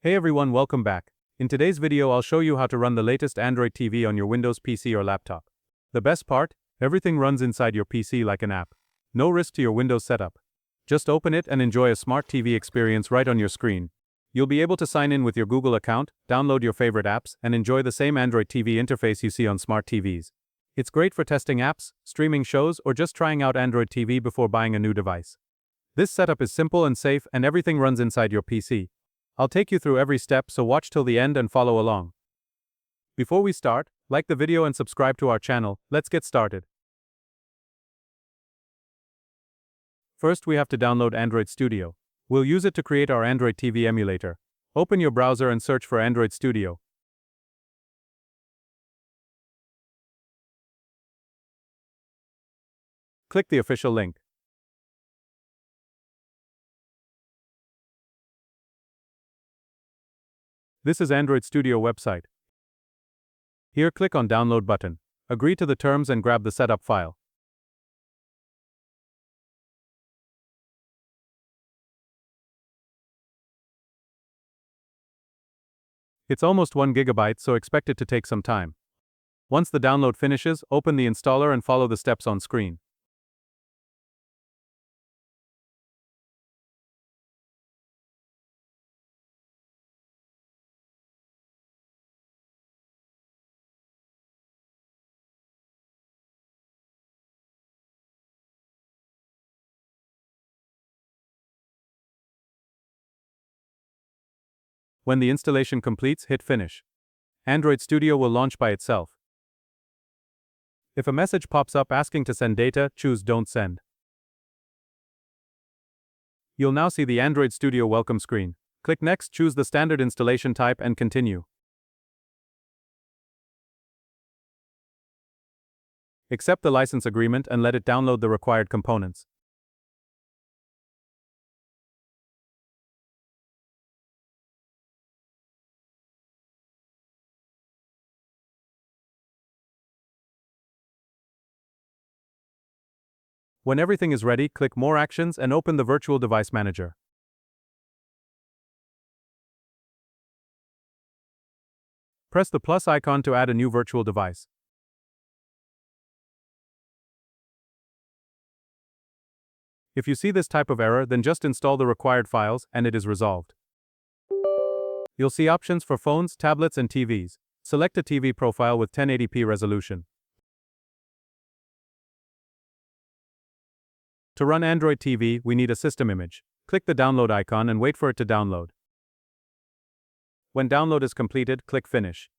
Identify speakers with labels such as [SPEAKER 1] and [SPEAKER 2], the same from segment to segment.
[SPEAKER 1] Hey everyone, welcome back. In today's video I'll show you how to run the latest Android TV on your Windows PC or laptop. The best part? Everything runs inside your PC like an app. No risk to your Windows setup. Just open it and enjoy a smart TV experience right on your screen. You'll be able to sign in with your Google account, download your favorite apps, and enjoy the same Android TV interface you see on smart TVs. It's great for testing apps, streaming shows, or just trying out Android TV before buying a new device. This setup is simple and safe, and everything runs inside your PC. I'll take you through every step, so watch till the end and follow along. Before we start, like the video and subscribe to our channel. Let's get started. First, we have to download Android Studio. We'll use it to create our Android TV emulator. Open your browser and search for Android Studio. Click the official link. This is Android Studio website. Here, click on Download button. Agree to the terms and grab the setup file. It's almost 1 GB, so expect it to take some time. Once the download finishes, open the installer and follow the steps on screen. When the installation completes, hit Finish. Android Studio will launch by itself. If a message pops up asking to send data, choose Don't Send. You'll now see the Android Studio welcome screen. Click Next, choose the standard installation type and continue. Accept the license agreement and let it download the required components. When everything is ready, click More Actions and open the Virtual Device Manager. Press the plus icon to add a new virtual device. If you see this type of error, then just install the required files, and it is resolved. You'll see options for phones, tablets, and TVs. Select a TV profile with 1080p resolution. To run Android TV, we need a system image. Click the download icon and wait for it to download. When download is completed, click Finish.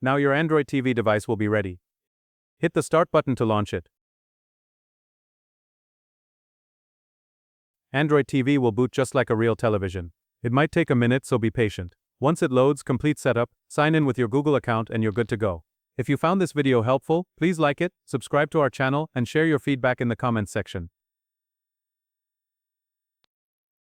[SPEAKER 1] Now your Android TV device will be ready. Hit the Start button to launch it. Android TV will boot just like a real television. It might take a minute, so be patient. Once it loads, complete setup, sign in with your Google account and you're good to go. If you found this video helpful, please like it, subscribe to our channel, and share your feedback in the comments section.